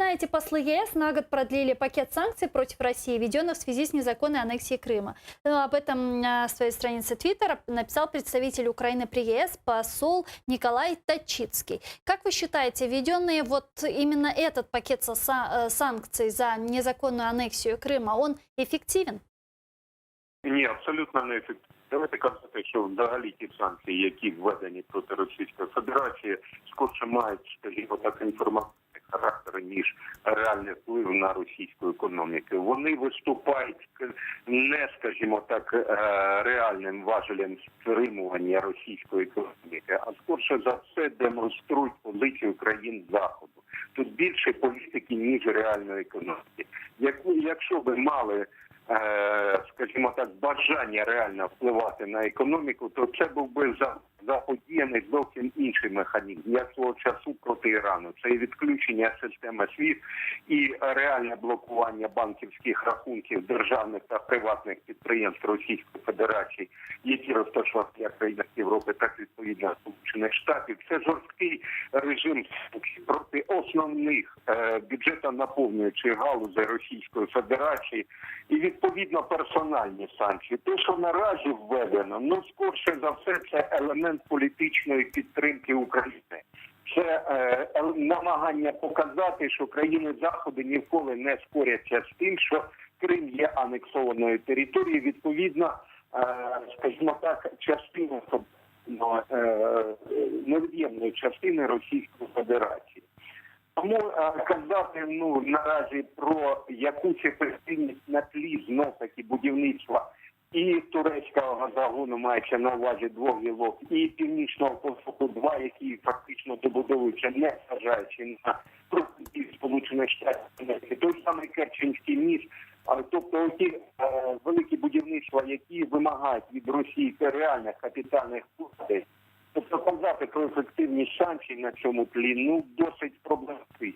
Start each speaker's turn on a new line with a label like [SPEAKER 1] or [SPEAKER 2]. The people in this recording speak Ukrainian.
[SPEAKER 1] знаете, послы ЕС на год продлили пакет санкций против России, введенных в связи с незаконной аннексией Крыма. Об этом на своей странице Твиттера написал представитель Украины при ЕС посол Николай Тачицкий. Как вы считаете, введенный вот именно этот пакет санкций за незаконную аннексию Крыма, он эффективен?
[SPEAKER 2] Ні, абсолютно не ефективно. Давайте казати, що взагалі ті санкції, які введені проти Російської Федерації, скорше мають, скажімо так, інформаційний характер, ніж реальний вплив на російську економіку. Вони виступають не, скажімо так, реальним важелем стримування російської економіки, а скорше за все демонструють позицію країн Заходу. Тут більше політики, ніж реальної економіки. Якщо ви мали, скажімо так, бажання реально впливати на економіку, то це був би заподіяний зовсім інший механізм, як свого часу проти Ірану. Це і відключення системи SWIFT, і реальне блокування банківських рахунків державних та приватних підприємств Російської Федерації, які розташовані як в країнах Європи, так відповідно Сполучених Штатів. Це жорсткий режим проти основних бюджетонаповнюючих галузей Російської Федерації і відповідно персональні санкції. Те, що наразі введено, ну скорше за все, це елемент політичної підтримки України. Це намагання показати, що країни Заходу ніколи не скоряться з тим, що Крим є анексованою територією, відповідно, скажімо так, частиною, невід'ємною частиною Російської Федерації. Тому казати наразі про якусь ефективність на тлі знов-таки будівництва і турецького газогону, мається на увазі двох гілок, і північного потоку-2, які фактично добудовуються, не зважаючи на пропозиції Сполучених Штатів, той самий Керченський міст, тобто ті великі будівництва, які вимагають від Росії реальних капітальних вкладень. Тобто казати про ефективність санкцій на цьому тлі, досить проблематично.